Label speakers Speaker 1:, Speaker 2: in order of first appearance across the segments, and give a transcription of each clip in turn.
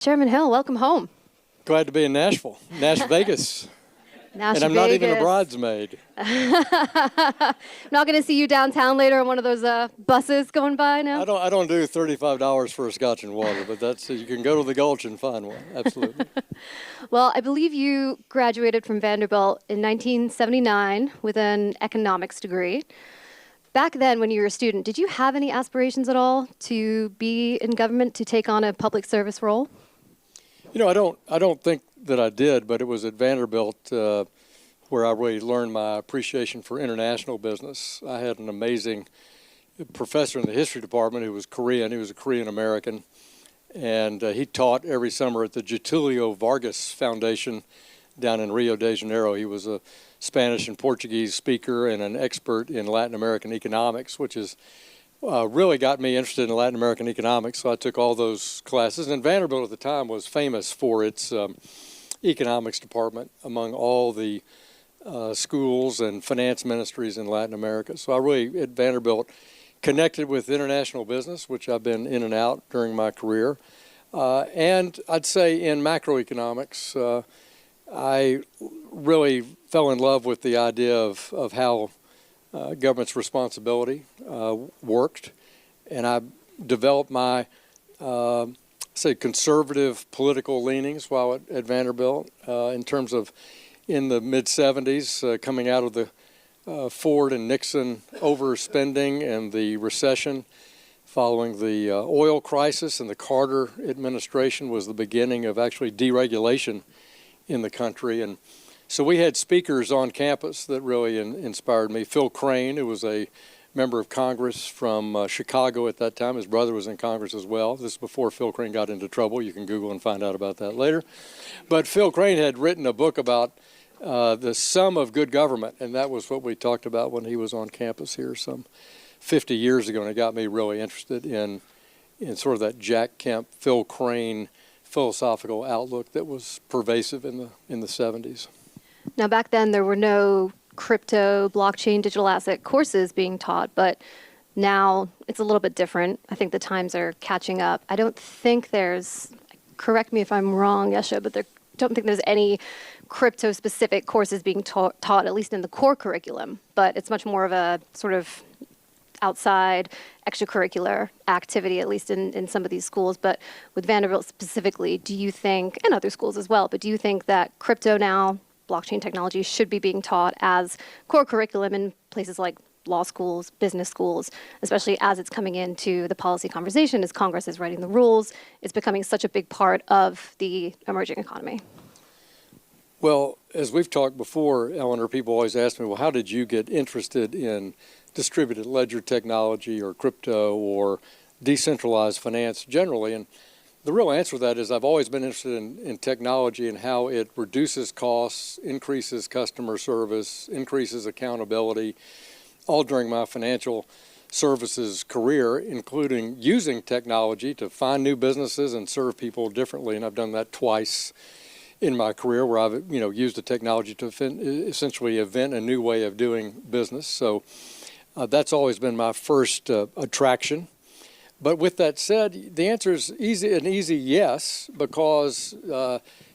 Speaker 1: Chairman Hill, welcome home.
Speaker 2: Glad to be in Nashville, Vegas. And I'm
Speaker 1: Vegas.
Speaker 2: not even a bridesmaid.
Speaker 1: I'm not going to see you downtown later on one of those buses going by now?
Speaker 2: I don't do $35 for a scotch and water, but you can go to the Gulch and find one, absolutely.
Speaker 1: Well, I believe you graduated from Vanderbilt in 1979 with an economics degree. Back then, when you were a student, did you have any aspirations at all to be in government, to take on a public service role?
Speaker 2: You know, I don't think that I did, but it was at Vanderbilt where I really learned my appreciation for international business. I had an amazing professor in the history department who was Korean. He was a Korean American, and he taught every summer at the Getulio Vargas Foundation down in Rio de Janeiro. He was a Spanish and Portuguese speaker and an expert in Latin American economics, which is really got me interested in Latin American economics, so I took all those classes. And Vanderbilt at the time was famous for its economics department among all the schools and finance ministries in Latin America. So I really, at Vanderbilt, connected with international business, which I've been in and out during my career. And I'd say in macroeconomics, I really fell in love with the idea of how government's responsibility worked, and I developed my, say, conservative political leanings while at Vanderbilt in terms of in the mid-'70s, coming out of the Ford and Nixon overspending and the recession following the oil crisis, and the Carter administration was the beginning of actually deregulation in the country. And so we had speakers on campus that really inspired me. Phil Crane, who was a member of Congress from Chicago at that time. His brother was in Congress as well. This is before Phil Crane got into trouble. You can Google and find out about that later. But Phil Crane had written a book about the sum of good government, and that was what we talked about when he was on campus here some 50 years ago, and it got me really interested in sort of that Jack Kemp, Phil Crane philosophical outlook that was pervasive in the 70s.
Speaker 1: Now, back then, there were no crypto, blockchain, digital asset courses being taught, but now it's a little bit different. I think the times are catching up. I don't think there's, correct me if I'm wrong, Yesha, but I don't think there's any crypto-specific courses being taught, at least in the core curriculum, but it's much more of a sort of outside extracurricular activity, at least in some of these schools. But with Vanderbilt specifically, do you think, and other schools as well, but do you think that crypto now, blockchain technology, should be being taught as core curriculum in places like law schools, business schools, especially as it's coming into the policy conversation, as Congress is writing the rules, it's becoming such a big part of the emerging economy?
Speaker 2: Well, as we've talked before, Eleanor, people always ask me, well, how did you get interested in distributed ledger technology or crypto or decentralized finance generally? And the real answer to that is I've always been interested in technology and how it reduces costs, increases customer service, increases accountability, all during my financial services career, including using technology to find new businesses and serve people differently. And I've done that twice in my career, where I've used the technology to essentially invent a new way of doing business. So that's always been my first attraction. But with that said, the answer is an easy yes, because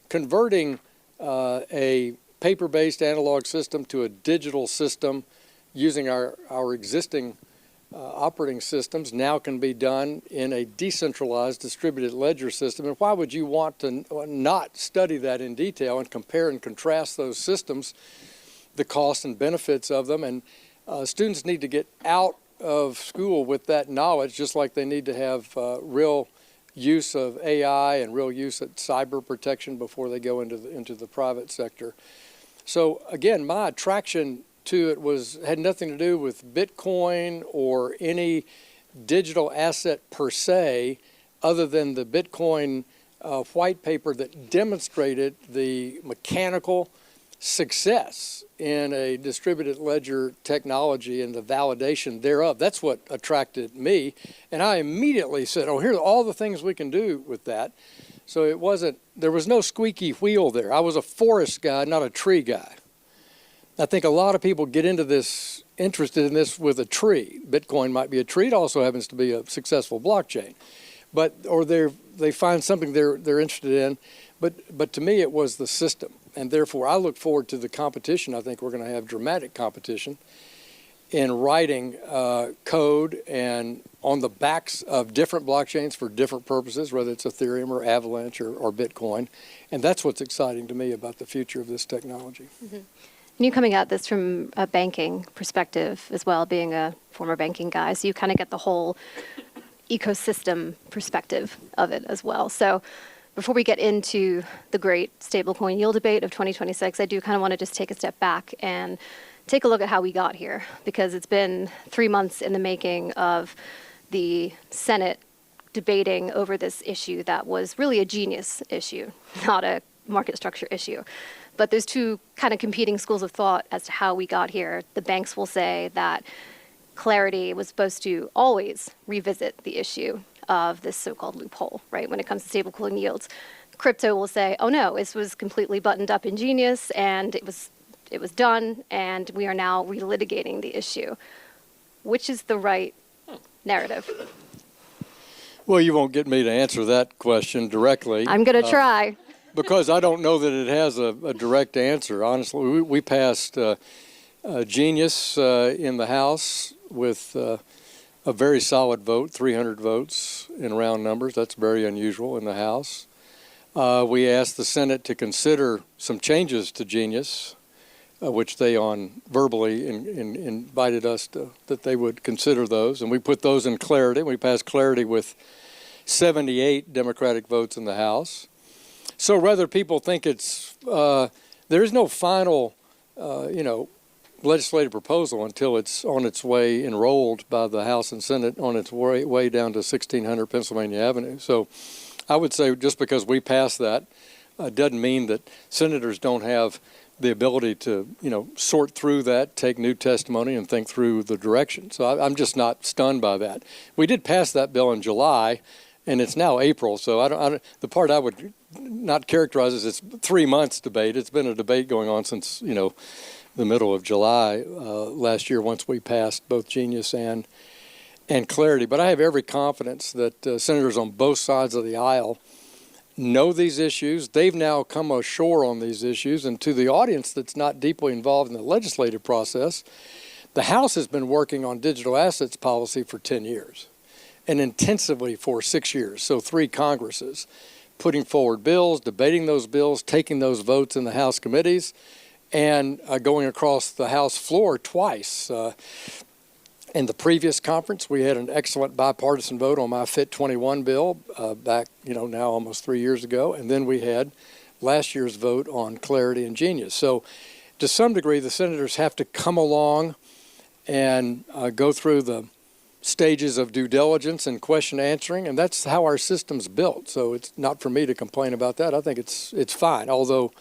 Speaker 2: converting a paper-based analog system to a digital system using our existing operating systems now can be done in a decentralized distributed ledger system. And why would you want to not study that in detail and compare and contrast those systems, the costs and benefits of them? And students need to get out of school with that knowledge, just like they need to have real use of AI and real use of cyber protection before they go into the private sector. So again, my attraction to it had nothing to do with Bitcoin or any digital asset per se, other than the Bitcoin white paper that demonstrated the mechanical success in a distributed ledger technology and the validation thereof. That's what attracted me. And I immediately said, oh, here are all the things we can do with that. So there was no squeaky wheel there. I was a forest guy, not a tree guy. I think a lot of people get into this, interested in this with a tree. Bitcoin might be a tree. It also happens to be a successful blockchain. or they find something they're interested in. But to me, it was the system. And therefore, I look forward to the competition. I think we're going to have dramatic competition in writing code and on the backs of different blockchains for different purposes, whether it's Ethereum or Avalanche or Bitcoin. And that's what's exciting to me about the future of this technology.
Speaker 1: Mm-hmm. And you coming at this from a banking perspective as well, being a former banking guy, so you kind of get the whole ecosystem perspective of it as well. So before we get into the great stablecoin yield debate of 2026, I do kind of want to just take a step back and take a look at how we got here, because it's been 3 months in the making of the Senate debating over this issue that was really a genius issue, not a market structure issue. But there's two kind of competing schools of thought as to how we got here. The banks will say that Clarity was supposed to always revisit the issue of this so-called loophole, right, when it comes to stablecoin yields. Crypto will say, oh no, this was completely buttoned up in genius, and it was done, and we are now relitigating the issue. Which is the right narrative?
Speaker 2: Well, you won't get me to answer that question directly.
Speaker 1: I'm going to try.
Speaker 2: Because I don't know that it has a direct answer. Honestly, we passed Genius in the House with a very solid vote, 300 votes in round numbers. That's very unusual in the House. We asked the Senate to consider some changes to Genius, which they verbally invited us that they would consider those. And we put those in Clarity. We passed Clarity with 78 Democratic votes in the House. So whether people think it's, there is no final, legislative proposal until it's on its way enrolled by the House and Senate on its way down to 1600 Pennsylvania Avenue. So I would say just because we passed that doesn't mean that senators don't have the ability to, sort through that, take new testimony, and think through the direction. So I'm just not stunned by that. We did pass that bill in July, and it's now April. So the part I would not characterize as it's 3 months debate. It's been a debate going on since, the middle of July last year, once we passed both Genius and Clarity. But I have every confidence that senators on both sides of the aisle know these issues. They've now come ashore on these issues. And to the audience that's not deeply involved in the legislative process, the House has been working on digital assets policy for 10 years and intensively for 6 years, so 3 Congresses, putting forward bills, debating those bills, taking those votes in the House committees, and going across the House floor twice. In the previous conference, we had an excellent bipartisan vote on my FIT 21 bill back, now almost 3 years ago. And then we had last year's vote on Clarity and Genius. So to some degree, the senators have to come along and go through the stages of due diligence and question answering. And that's how our system's built. So it's not for me to complain about that. I think it's fine, although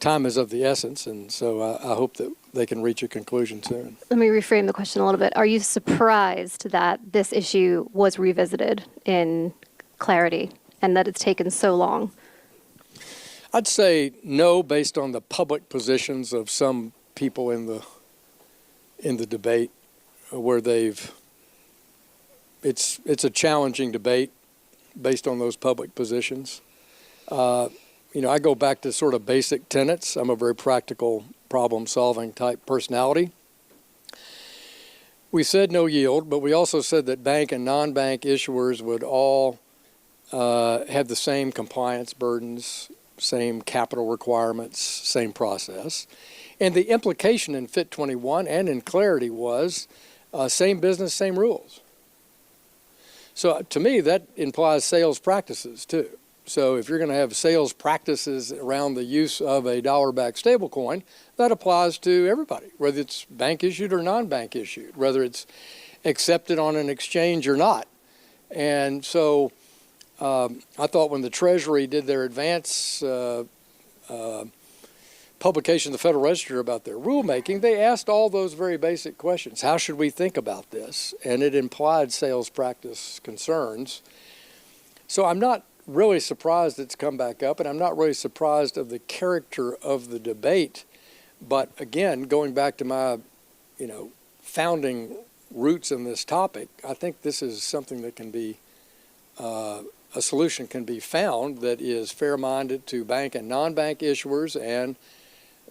Speaker 2: time is of the essence, and so I hope that they can reach a conclusion soon. Let
Speaker 1: me reframe the question a little bit. Are you surprised that this issue was revisited in Clarity and that it's taken so long?
Speaker 2: I'd say no, based on the public positions of some people in the debate, where it's a challenging debate based on those public positions. I go back to sort of basic tenets. I'm a very practical, problem-solving type personality. We said no yield, but we also said that bank and non-bank issuers would all have the same compliance burdens, same capital requirements, same process. And the implication in FIT 21 and in Clarity was same business, same rules. So to me, that implies sales practices too. So if you're going to have sales practices around the use of a dollar-backed stablecoin, that applies to everybody, whether it's bank issued or non-bank issued, whether it's accepted on an exchange or not. And so I thought when the Treasury did their advance publication in the Federal Register about their rulemaking, they asked all those very basic questions. How should we think about this? And it implied sales practice concerns. So I'm not really surprised it's come back up, and I'm not really surprised of the character of the debate. But again, going back to my, founding roots in this topic, I think this is something that can be a solution can be found that is fair-minded to bank and non-bank issuers and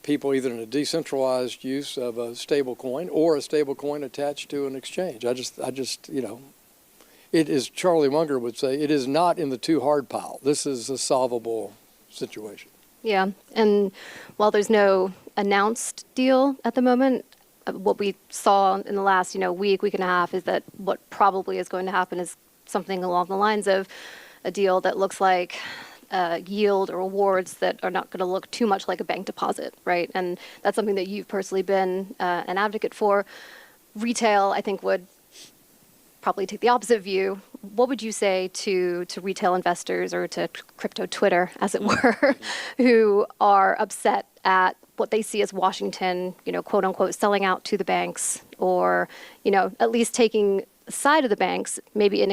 Speaker 2: people either in a decentralized use of a stable coin or a stable coin attached to an exchange. I just, it is, Charlie Munger would say, it is not in the too hard pile. This is a solvable situation.
Speaker 1: Yeah, and while there's no announced deal at the moment, what we saw in the last, week and a half is that what probably is going to happen is something along the lines of a deal that looks like yield or rewards that are not going to look too much like a bank deposit, right? And that's something that you've personally been an advocate for. Retail, I think, would probably take the opposite view. What would you say to retail investors or to crypto Twitter, as it were, who are upset at what they see as Washington, quote unquote, selling out to the banks, or, at least taking the side of the banks, maybe in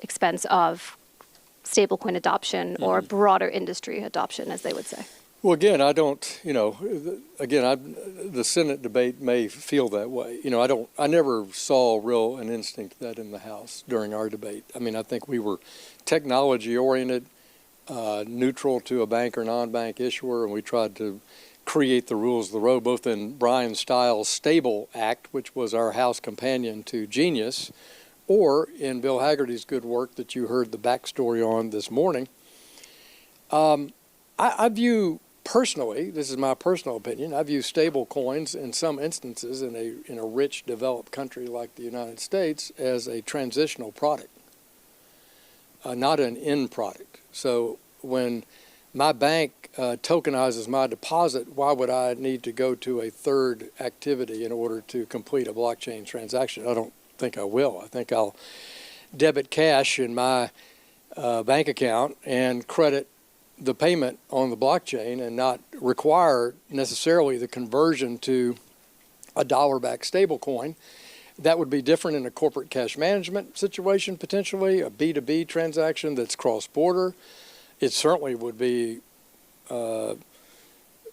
Speaker 1: expense of stablecoin adoption or broader industry adoption, as they would say?
Speaker 2: Well, again, I don't, the Senate debate may feel that way. I never saw an instinct of that in the House during our debate. I mean, I think we were technology oriented, neutral to a bank or non-bank issuer, and we tried to create the rules of the road, both in Brian Stiles' Stable Act, which was our House companion to Genius, or in Bill Hagerty's good work that you heard the backstory on this morning. I view, personally, this is my personal opinion, I view stable coins in some instances in a rich, developed country like the United States as a transitional product, not an end product. So when my bank tokenizes my deposit, why would I need to go to a third activity in order to complete a blockchain transaction? I don't think I will. I think I'll debit cash in my bank account and credit the payment on the blockchain and not require necessarily the conversion to a dollar-backed stablecoin. That would be different in a corporate cash management situation, potentially, a B2B transaction that's cross-border. It certainly would be the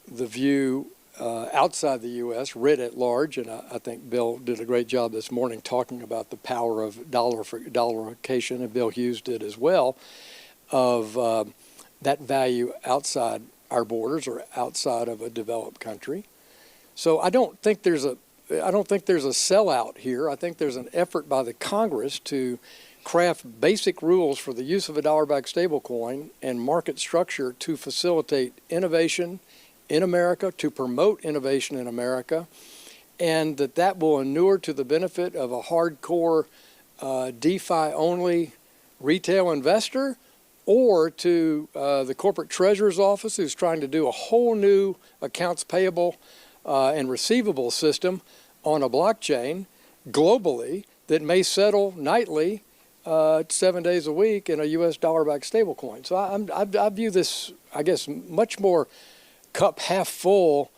Speaker 2: view outside the U.S., writ at large, and I think Bill did a great job this morning talking about the power of dollarification, and Bill Hughes did as well, of that value outside our borders or outside of a developed country. So I don't think there's a sellout here. I think there's an effort by the Congress to craft basic rules for the use of a dollar-backed stablecoin and market structure to facilitate innovation in America, to promote innovation in America, and that will inure to the benefit of a hardcore DeFi-only retail investor, or to the corporate treasurer's office who's trying to do a whole new accounts payable and receivable system on a blockchain globally that may settle nightly 7 days a week in a U.S. dollar-backed stablecoin. So I view this, I guess, much more cup half full,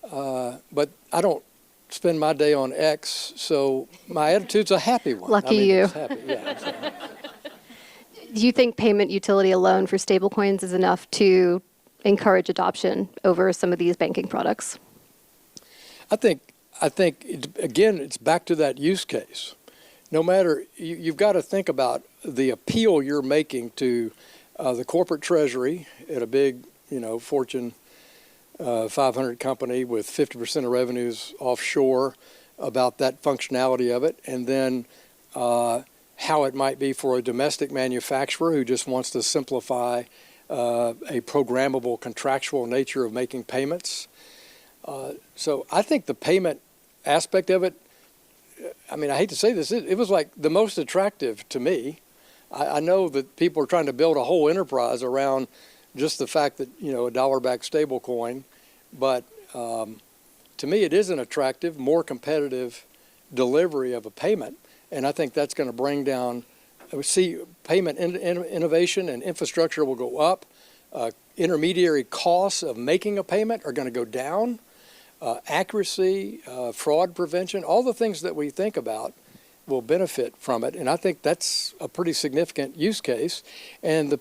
Speaker 2: but I don't spend my day on X, so my attitude's a happy one.
Speaker 1: Lucky you.
Speaker 2: It's happy. Yeah,
Speaker 1: Do you think payment utility alone for stablecoins is enough to encourage adoption over some of these banking products?
Speaker 2: I think again, it's back to that use case. No matter, you've got to think about the appeal you're making to the corporate treasury at a big, Fortune 500 company with 50% of revenues offshore, about that functionality of it, and then how it might be for a domestic manufacturer who just wants to simplify a programmable contractual nature of making payments. So I think the payment aspect of it, I mean, I hate to say this, it was like the most attractive to me. I know that people are trying to build a whole enterprise around just the fact that, a dollar-backed stable coin, but to me it is an attractive, more competitive delivery of a payment. And I think that's going to bring down, we see payment innovation and infrastructure will go up. Intermediary costs of making a payment are going to go down. Accuracy, fraud prevention, all the things that we think about will benefit from it. And I think that's a pretty significant use case. And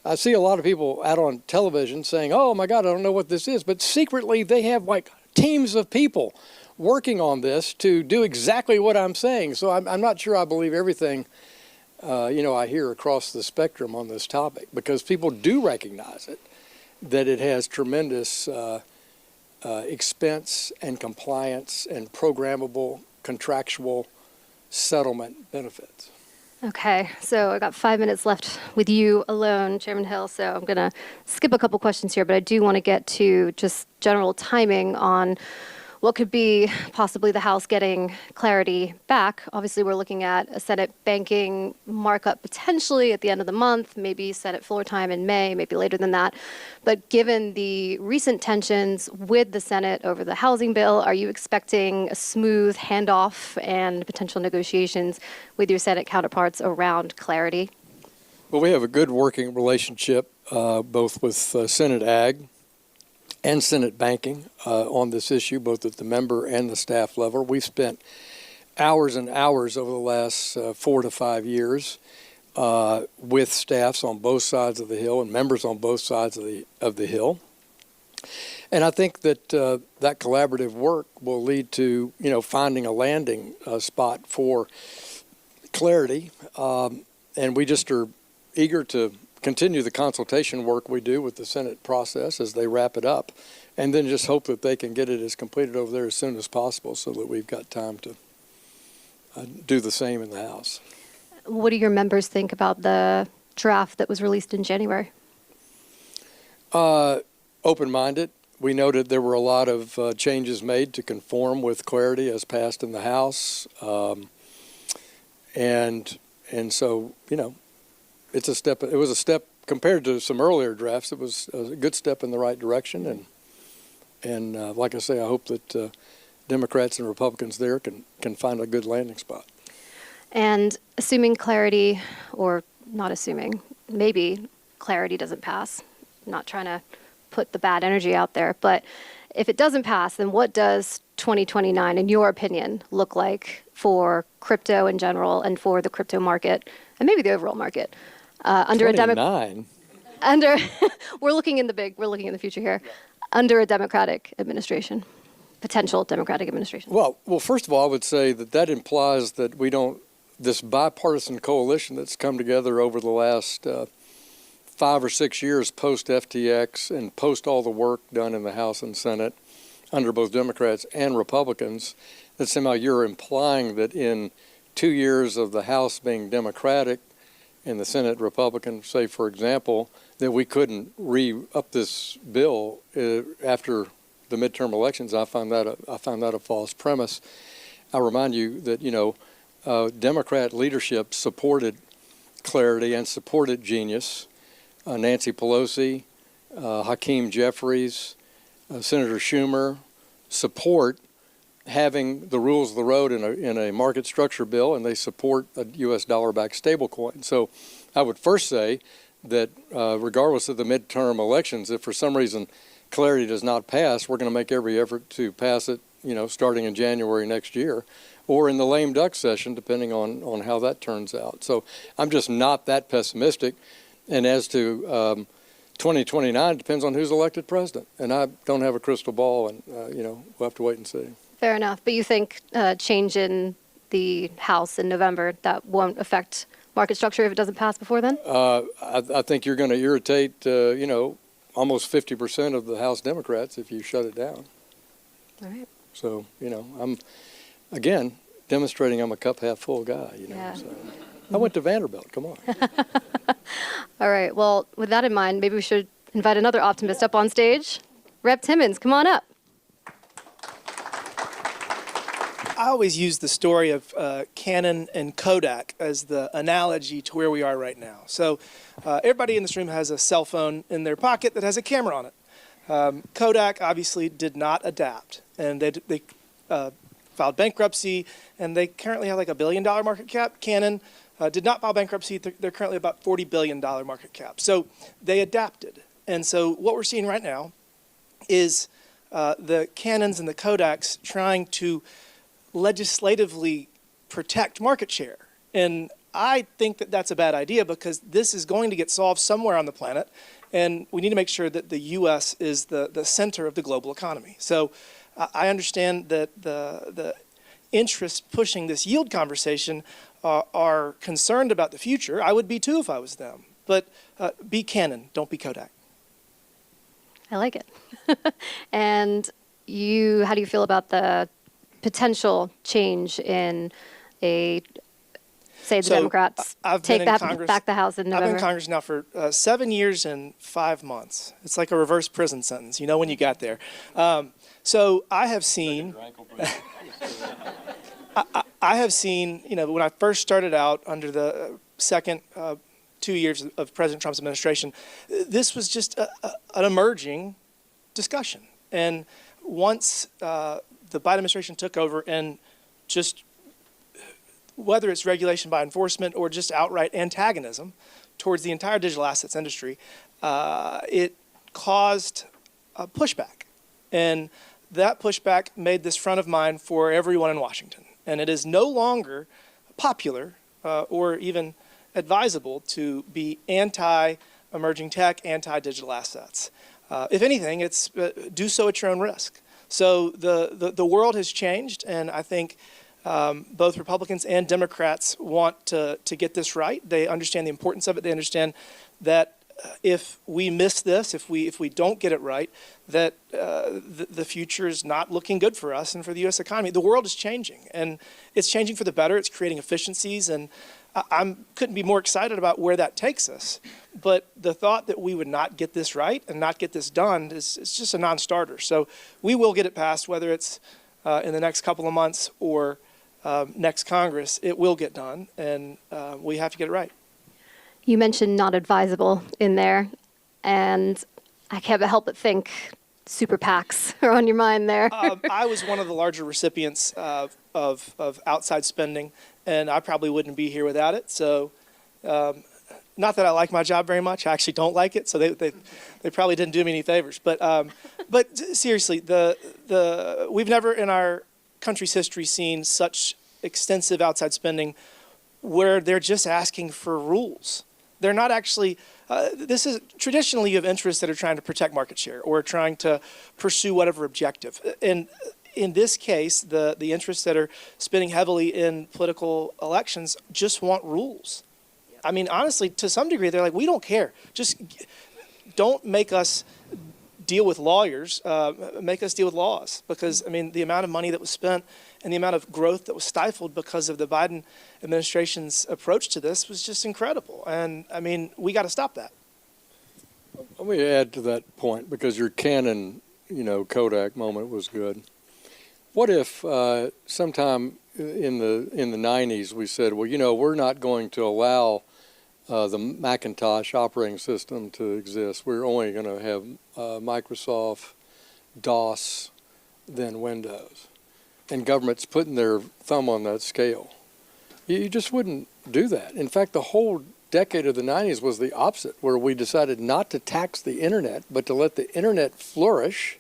Speaker 2: I see a lot of people out on television saying, oh my God, I don't know what this is. But secretly they have like teams of people working on this to do exactly what I'm saying. So I'm not sure I believe everything I hear across the spectrum on this topic, because people do recognize it, that it has tremendous expense and compliance and programmable contractual settlement benefits.
Speaker 1: Okay, so I got 5 minutes left with you alone, Chairman Hill, so I'm going to skip a couple questions here, but I do want to get to just general timing on what could be possibly the House getting clarity back. Obviously, we're looking at a Senate banking markup potentially at the end of the month, maybe Senate floor time in May, maybe later than that. But given the recent tensions with the Senate over the housing bill, are you expecting a smooth handoff and potential negotiations with your Senate counterparts around clarity?
Speaker 2: Well, we have a good working relationship both with Senate Ag and Senate Banking on this issue, both at the member and the staff level. We've spent hours and hours over the last 4 to 5 years with staffs on both sides of the Hill and members on both sides of the Hill. And I think that that collaborative work will lead to, finding a landing spot for clarity. And we just are eager to continue the consultation work we do with the Senate process as they wrap it up, and then just hope that they can get it as completed over there as soon as possible so that we've got time to do the same in the House.
Speaker 1: What do your members think about the draft that was released in January?
Speaker 2: Open-minded. We noted there were a lot of changes made to conform with clarity as passed in the House. And so, it's a step. It was a step compared to some earlier drafts. It was a good step in the right direction, and like I say, I hope that Democrats and Republicans there can find a good landing spot.
Speaker 1: And assuming clarity, or not assuming, maybe clarity doesn't pass. I'm not trying to put the bad energy out there, but if it doesn't pass, then what does 2029, in your opinion, look like for crypto in general and for the crypto market and maybe the overall market? Under
Speaker 2: 29.
Speaker 1: We're looking in the future here. Under a Democratic administration, potential Democratic administration.
Speaker 2: Well, first of all, I would say that implies that this bipartisan coalition that's come together over the last 5 or 6 years post FTX and post all the work done in the House and Senate under both Democrats and Republicans, that somehow you're implying that in 2 years of the House being Democratic and the Senate Republican, say, for example, that we couldn't re-up this bill after the midterm elections. I find that a false premise. I remind you that, Democrat leadership supported clarity and supported Genius. Nancy Pelosi, Hakeem Jeffries, Senator Schumer support having the rules of the road in a market structure bill, and they support a U.S. dollar-backed stablecoin. So I would first say that regardless of the midterm elections, if for some reason clarity does not pass, we're going to make every effort to pass it, starting in January next year, or in the lame duck session, depending on how that turns out. So I'm just not that pessimistic. And as to 2029, it depends on who's elected president. And I don't have a crystal ball, and, we'll have to wait and see.
Speaker 1: Fair enough. But you think change in the House in November, that won't affect market structure if it doesn't pass before then?
Speaker 2: I think you're going to irritate, almost 50% of the House Democrats if you shut it down.
Speaker 1: All right.
Speaker 2: So, I'm, again, demonstrating I'm a cup half full guy,
Speaker 1: Yeah.
Speaker 2: So. I went to Vanderbilt. Come on.
Speaker 1: All right. Well, with that in mind, maybe we should invite another optimist up on stage. Rep Timmons, come on up.
Speaker 3: I always use the story of Canon and Kodak as the analogy to where we are right now. So everybody in this room has a cell phone in their pocket that has a camera on it. Kodak obviously did not adapt, and they filed bankruptcy, and they currently have like $1 billion market cap. Canon did not file bankruptcy. They're currently about $40 billion market cap. So they adapted. And so what we're seeing right now is the Canons and the Kodaks trying to legislatively protect market share. And I think that that's a bad idea, because this is going to get solved somewhere on the planet, and we need to make sure that the U.S. is the center of the global economy. So I understand that the interest pushing this yield conversation are concerned about the future. I would be too if I was them. But be Canon, don't be Kodak.
Speaker 1: I like it. And how do you feel about the potential change in say the Democrats take that back the House in November?
Speaker 3: I've been in Congress now for 7 years and 5 months. It's like a reverse prison sentence. You know when you got there. So I have seen, I have seen, when I first started out under the second 2 years of President Trump's administration, this was just an emerging discussion. And once the Biden administration took over, and just whether it's regulation by enforcement or just outright antagonism towards the entire digital assets industry, it caused a pushback. And that pushback made this front of mind for everyone in Washington. And it is no longer popular or even advisable to be anti-emerging tech, anti-digital assets. If anything, it's do so at your own risk. So the world has changed, and I think both Republicans and Democrats want to get this right. They understand the importance of it. They understand that if we miss this, if we don't get it right, that the future is not looking good for us and for the U.S. economy. The world is changing, and it's changing for the better. It's creating efficiencies, and I couldn't be more excited about where that takes us. But the thought that we would not get this right and not get this done is just a non-starter. So we will get it passed, whether it's in the next couple of months or next Congress. It will get done, and we have to get it right.
Speaker 1: You mentioned not advisable in there, and I can't help but think super PACs are on your mind there.
Speaker 3: I was one of the larger recipients of outside spending, and I probably wouldn't be here without it. So not that I like my job very much. I actually don't like it, so they probably didn't do me any favors. But seriously, we've never in our country's history seen such extensive outside spending where they're just asking for rules. They're not actually, this is traditionally you have interests that are trying to protect market share or trying to pursue whatever objective. And in this case, the interests that are spending heavily in political elections just want rules. I mean, honestly, to some degree, they're like, we don't care. Just don't make us deal with lawyers, make us deal with laws. Because, I mean, the amount of money that was spent and the amount of growth that was stifled because of the Biden administration's approach to this was just incredible. And, I mean, we got to stop that.
Speaker 2: Let me add to that point, because your Canon, Kodak moment was good. What if sometime in the 90s we said, well, we're not going to allow the Macintosh operating system to exist. We're only going to have Microsoft, DOS, then Windows. And government's putting their thumb on that scale. You just wouldn't do that. In fact, the whole decade of the 90s was the opposite, where we decided not to tax the internet, but to let the internet flourish,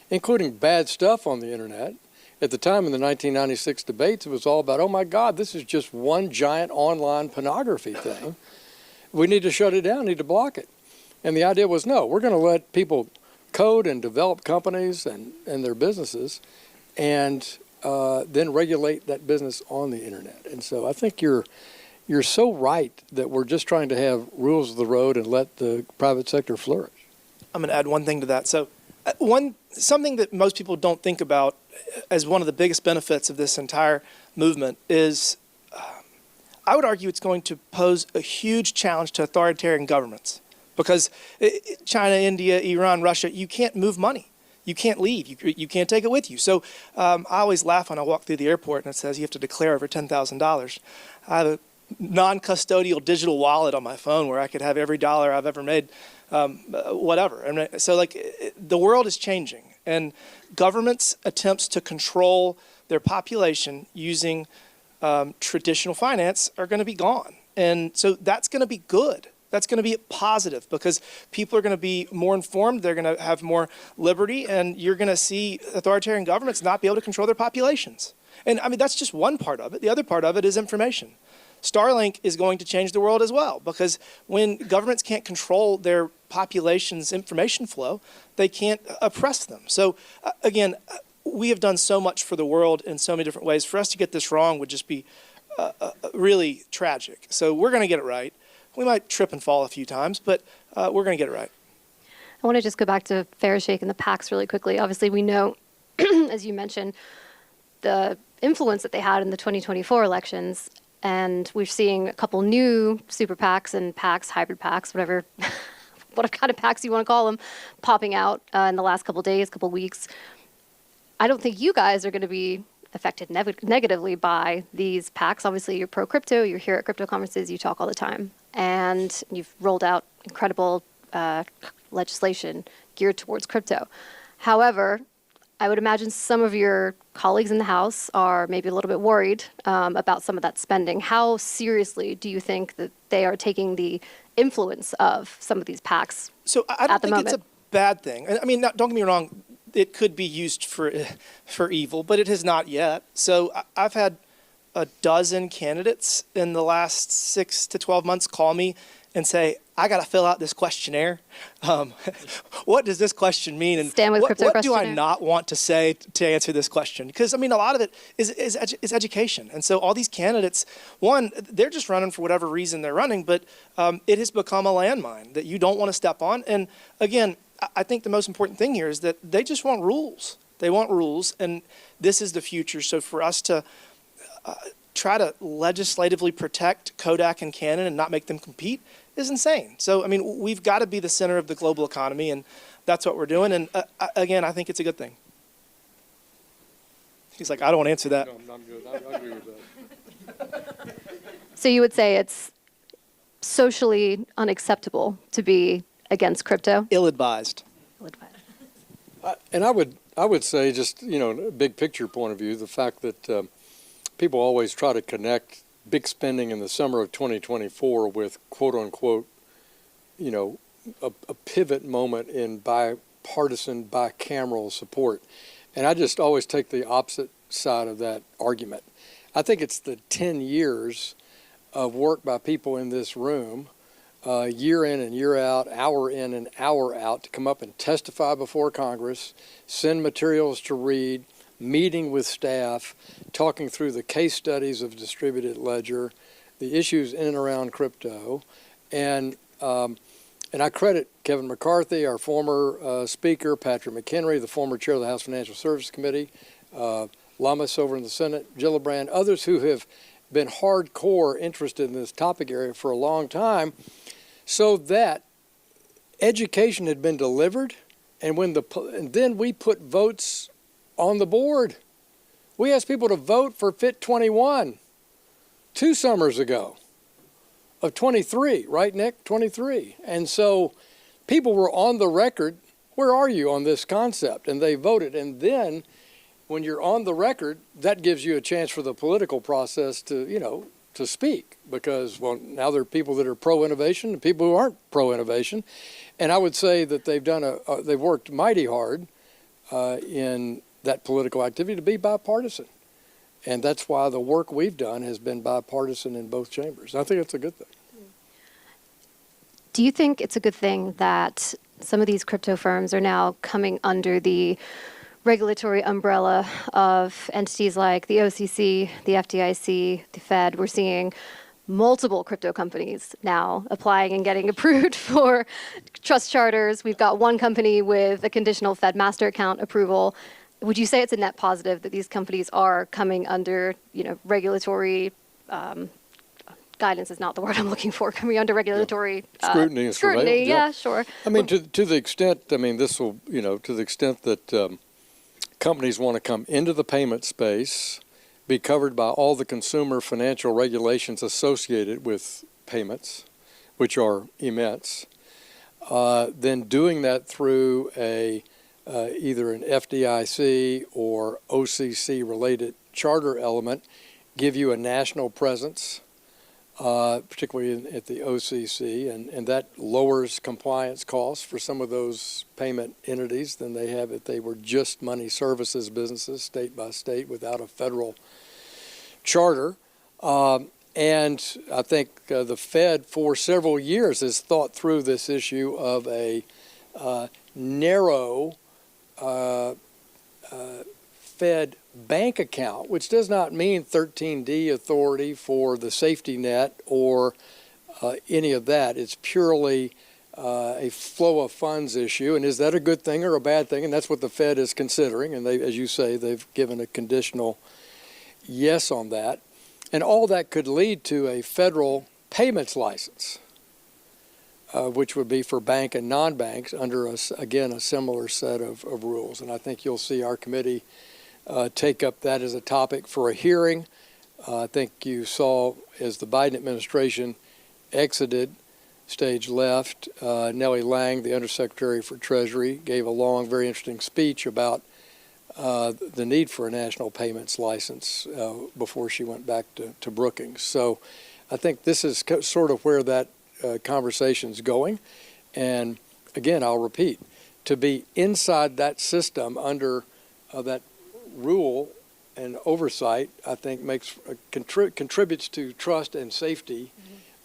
Speaker 2: including bad stuff on the internet. At the time in the 1996 debates, it was all about, oh my God, this is just one giant online pornography thing. We need to shut it down, need to block it. And the idea was, no, we're going to let people code and develop companies and their businesses, and then regulate that business on the internet. And so I think you're so right that we're just trying to have rules of the road and let the private sector flourish.
Speaker 3: I'm going to add one thing to that. So something that most people don't think about as one of the biggest benefits of this entire movement is I would argue it's going to pose a huge challenge to authoritarian governments, because China, India, Iran, Russia, you can't move money. You can't leave. You can't take it with you. So I always laugh when I walk through the airport and it says you have to declare over $10,000. I have a non-custodial digital wallet on my phone where I could have every dollar I've ever made, whatever. And so the world is changing, and governments' attempts to control their population using traditional finance are going to be gone. And so that's going to be good. That's going to be positive, because people are going to be more informed. They're going to have more liberty, and you're going to see authoritarian governments not be able to control their populations. And I mean, that's just one part of it. The other part of it is information. Starlink is going to change the world as well, because when governments can't control their population's information flow, they can't oppress them. So again, we have done so much for the world in so many different ways. For us to get this wrong would just be really tragic. So we're going to get it right. We might trip and fall a few times, but we're going to get it right.
Speaker 1: I want to just go back to Fair Shake and the PACs really quickly. Obviously, we know, as you mentioned, the influence that they had in the 2024 elections, and we're seeing a couple new super PACs and PACs, hybrid PACs, whatever kind of PACs you want to call them, popping out in the last couple days, couple weeks. I don't think you guys are going to be affected negatively by these PACs. Obviously, you're pro-crypto. You're here at crypto conferences. You talk all the time. And you've rolled out incredible legislation geared towards crypto. However, I would imagine some of your colleagues in the House are maybe a little bit worried about some of that spending. How seriously do you think that they are taking the influence of some of these PACs?
Speaker 3: So I don't think it's a bad thing. I mean, don't get me wrong. It could be used for evil, but it has not yet. So I've had a dozen candidates in the last 6 to 12 months call me and say, I got to fill out this questionnaire. What does this question mean? And
Speaker 1: Stand with crypto
Speaker 3: what do I
Speaker 1: questionnaire.
Speaker 3: not want to say to answer this question? Because, I mean, a lot of it is education. And so all these candidates, one, they're just running for whatever reason they're running, but it has become a landmine that you don't want to step on. And again, I think the most important thing here is that they just want rules. They want rules, and this is the future. So for us to try to legislatively protect Kodak and Canon and not make them compete is insane. So, I mean, we've got to be the center of the global economy, and that's what we're doing. And again, I think it's a good thing. He's like, I don't want to answer that.
Speaker 2: No, I'm good. I agree with that.
Speaker 1: So you would say it's socially unacceptable to be against crypto?
Speaker 3: Ill-advised.
Speaker 2: And I would say, just, a big picture point of view, the fact that people always try to connect big spending in the summer of 2024 with quote unquote, a pivot moment in bipartisan, bicameral support. And I just always take the opposite side of that argument. I think it's the 10 years of work by people in this room, year in and year out, hour in and hour out, to come up and testify before Congress, send materials to read, meeting with staff, talking through the case studies of distributed ledger, the issues in and around crypto, and I credit Kevin McCarthy, our former speaker, Patrick McHenry, the former chair of the House Financial Services Committee, Lamas over in the Senate, Gillibrand, others who have been hardcore interested in this topic area for a long time, so that education had been delivered, and then we put votes on the board. We asked people to vote for FIT 21 2 summers ago of 23, right, Nick? 23. And so people were on the record, where are you on this concept? And they voted. And then when you're on the record, that gives you a chance for the political process to, to speak, because, well, now there are people that are pro-innovation and people who aren't pro-innovation. And I would say that they've worked mighty hard in that political activity to be bipartisan. And that's why the work we've done has been bipartisan in both chambers. I think that's a good thing.
Speaker 1: Do you think it's a good thing that some of these crypto firms are now coming under the regulatory umbrella of entities like the OCC, the FDIC, the Fed? We're seeing multiple crypto companies now applying and getting approved for trust charters. We've got one company with a conditional Fed master account approval. Would you say it's a net positive that these companies are coming under, regulatory guidance is not the word I'm looking for, coming under regulatory
Speaker 2: scrutiny and
Speaker 1: scrutiny? Yeah, sure.
Speaker 2: I mean, to the extent, this will, to the extent that companies want to come into the payment space, be covered by all the consumer financial regulations associated with payments, which are immense, then doing that through either an FDIC or OCC related charter element, give you a national presence, particularly at the OCC, and that lowers compliance costs for some of those payment entities than they have if they were just money services businesses, state by state, without a federal charter. And I think the Fed for several years has thought through this issue of a narrow Fed bank account, which does not mean 13D authority for the safety net or any of that. It's purely a flow of funds issue. And is that a good thing or a bad thing? And that's what the Fed is considering. And they, as you say, they've given a conditional yes on that. And all that could lead to a federal payments license, which would be for bank and non-banks under, again, a similar set of rules. And I think you'll see our committee take up that as a topic for a hearing. I think you saw as the Biden administration exited, stage left, Nellie Lang, the Undersecretary for Treasury, gave a long, very interesting speech about the need for a national payments license before she went back to Brookings. So I think this is sort of where that conversation's going. And again, I'll repeat, to be inside that system under that rule and oversight, I think contributes to trust and safety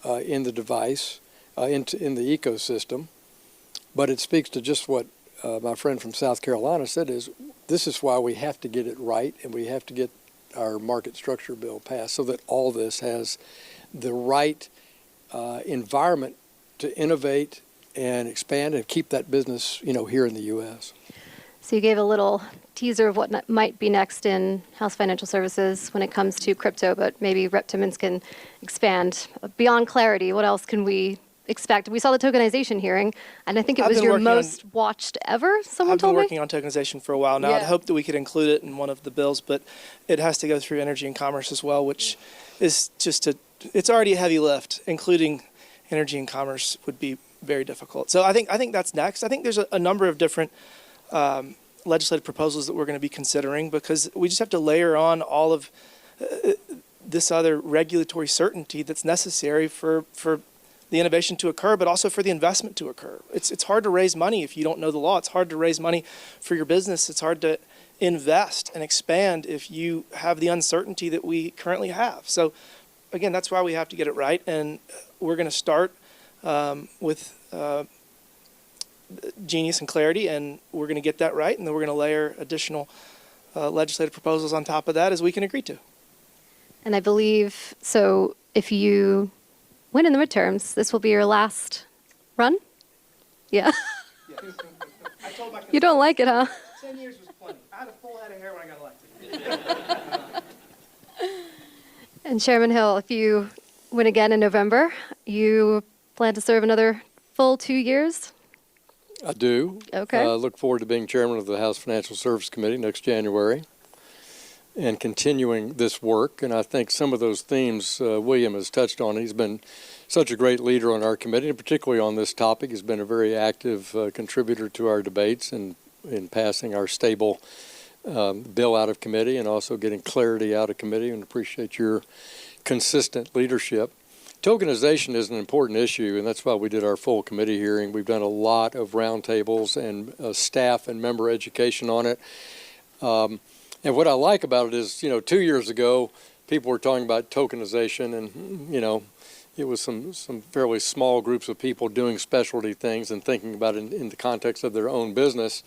Speaker 2: in the device, in the ecosystem. But it speaks to just what my friend from South Carolina said, is this is why we have to get it right, and we have to get our market structure bill passed so that all this has the right environment to innovate and expand and keep that business, here in the U.S.
Speaker 1: So you gave a little teaser of what might be next in House Financial Services when it comes to crypto, but maybe Rep. Timmons can expand. Beyond clarity, what else can we expect? We saw the tokenization hearing, and I think it was your most watched ever, someone told me?
Speaker 3: I've been working on tokenization for a while now.
Speaker 1: Yeah.
Speaker 3: I'd hoped that we could include it in one of the bills, but it has to go through Energy and Commerce as well, which is it's already a heavy lift. Including Energy and Commerce would be very difficult. So I think that's next. I think there's a number of different legislative proposals that we're going to be considering, because we just have to layer on all of this other regulatory certainty that's necessary for the innovation to occur, but also for the investment to occur. It's hard to raise money if you don't know the law. It's hard to raise money for your business. It's hard to invest and expand if you have the uncertainty that we currently have. So again, that's why we have to get it right. And we're going to start with Genius and Clarity, and we're going to get that right, and then we're going to layer additional legislative proposals on top of that as we can agree to.
Speaker 1: And I believe, so if you win in the midterms, this will be your last run? Yeah.
Speaker 3: I told my
Speaker 1: You don't like it, huh?
Speaker 3: 10 years was plenty. I had a full head of hair when I got elected.
Speaker 1: And Chairman Hill, if you win again in November, you plan to serve another full 2 years?
Speaker 2: I do.
Speaker 1: Okay.
Speaker 2: Look forward to being chairman of the House Financial Services Committee next January and continuing this work. And I think some of those themes William has touched on. He's been such a great leader on our committee, and particularly on this topic. He's been a very active contributor to our debates and in passing our stable bill out of committee and also getting clarity out of committee, and appreciate your consistent leadership. Tokenization is an important issue, and that's why we did our full committee hearing. We've done a lot of roundtables and staff and member education on it. And what I like about it is, 2 years ago, people were talking about tokenization, and, it was some fairly small groups of people doing specialty things and thinking about it in the context of their own business.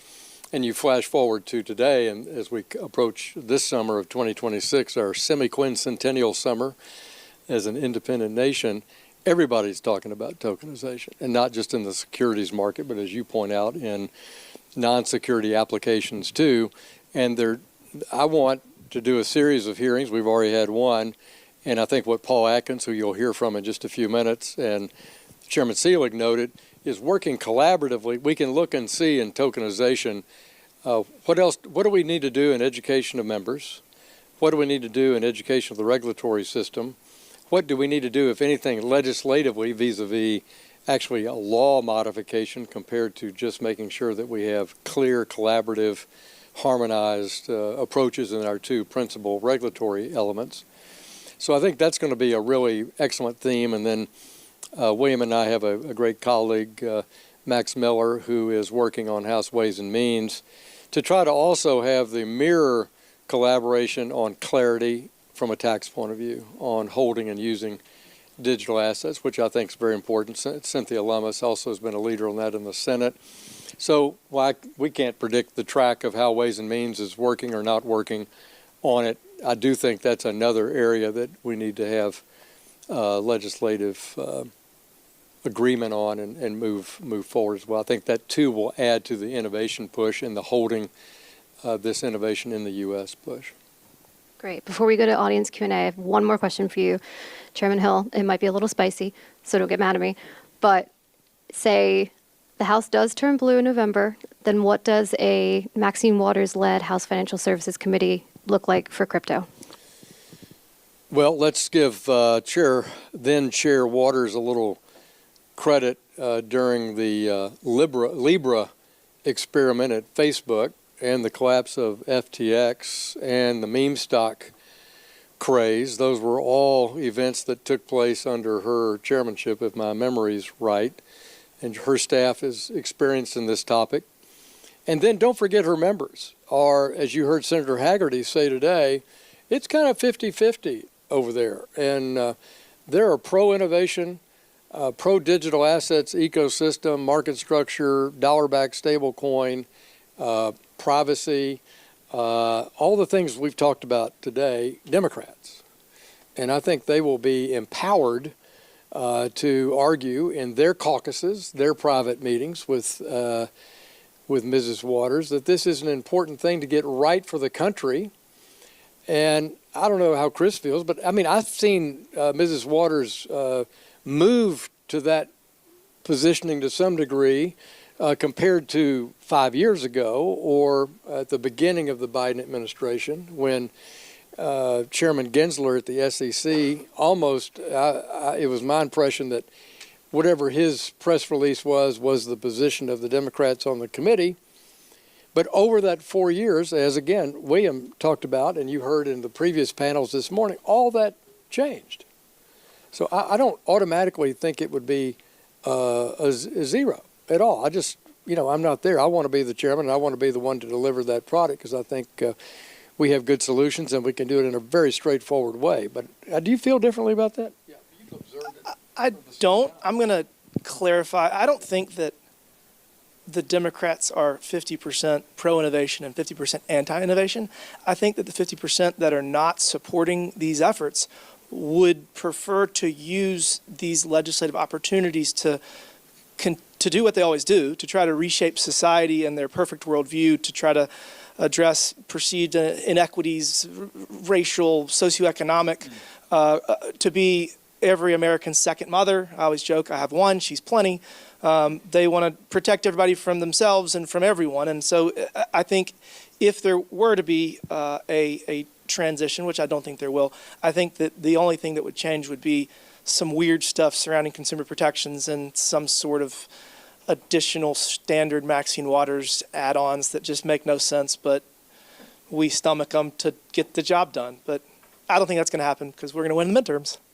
Speaker 2: And you flash forward to today, and as we approach this summer of 2026, our semi-quincentennial summer as an independent nation, everybody's talking about tokenization, and not just in the securities market, but as you point out, in non-security applications too. And I want to do a series of hearings. We've already had one, and I think what Paul Atkins, who you'll hear from in just a few minutes, and Chairman Seelig noted, is working collaboratively. We can look and see in tokenization what do we need to do in education of members? What do we need to do in education of the regulatory system? What do we need to do, if anything, legislatively vis-a-vis actually a law modification compared to just making sure that we have clear, collaborative, harmonized approaches in our two principal regulatory elements? So I think that's going to be a really excellent theme. And then William and I have a great colleague, Max Miller, who is working on House Ways and Means to try to also have the mirror collaboration on clarity from a tax point of view, on holding and using digital assets, which I think is very important. Cynthia Lummis also has been a leader on that in the Senate. So we can't predict the track of how Ways and Means is working or not working on it. I do think that's another area that we need to have legislative agreement on and move forward as well. I think that too will add to the innovation push and the holding this innovation in the U.S. push.
Speaker 1: Great. Before we go to audience Q&A, I have one more question for you, Chairman Hill. It might be a little spicy, so don't get mad at me. But say the House does turn blue in November, then what does a Maxine Waters-led House Financial Services Committee look like for crypto?
Speaker 2: Well, let's give then Chair Waters a little credit during the Libra experiment at Facebook and the collapse of FTX and the meme stock craze. Those were all events that took place under her chairmanship, if my memory's right. And her staff is experienced in this topic. And then don't forget her members are, as you heard Senator Haggerty say today, it's kind of 50-50 over there. And there are pro-innovation, pro-digital assets ecosystem, market structure, dollar-backed stablecoin, privacy, all the things we've talked about today, Democrats. And I think they will be empowered to argue in their caucuses, their private meetings with Mrs. Waters, that this is an important thing to get right for the country. And I don't know how Chris feels, but I mean, I've seen Mrs. Waters move to that positioning to some degree compared to 5 years ago or at the beginning of the Biden administration when Chairman Gensler at the SEC almost, it was my impression that whatever his press release was the position of the Democrats on the committee. But over that 4 years, as again, William talked about, and you heard in the previous panels this morning, all that changed. So I don't automatically think it would be a zero at all. I just, I'm not there. I want to be the chairman, and I want to be the one to deliver that product because I think we have good solutions and we can do it in a very straightforward way. But do you feel differently about that? Yeah, you've observed it.
Speaker 3: I don't. I'm going to clarify. I don't think that the Democrats are 50% pro-innovation and 50% anti-innovation. I think that the 50% that are not supporting these efforts would prefer to use these legislative opportunities to do what they always do, to try to reshape society and their perfect worldview, to try to address perceived inequities, racial, socioeconomic, to be every American's second mother. I always joke, I have one, she's plenty. They want to protect everybody from themselves and from everyone. And so I think if there were to be a transition, which I don't think there will, I think that the only thing that would change would be some weird stuff surrounding consumer protections and some sort of additional standard Maxine Waters add-ons that just make no sense, but we stomach them to get the job done. But I don't think that's going to happen because we're going to win the midterms.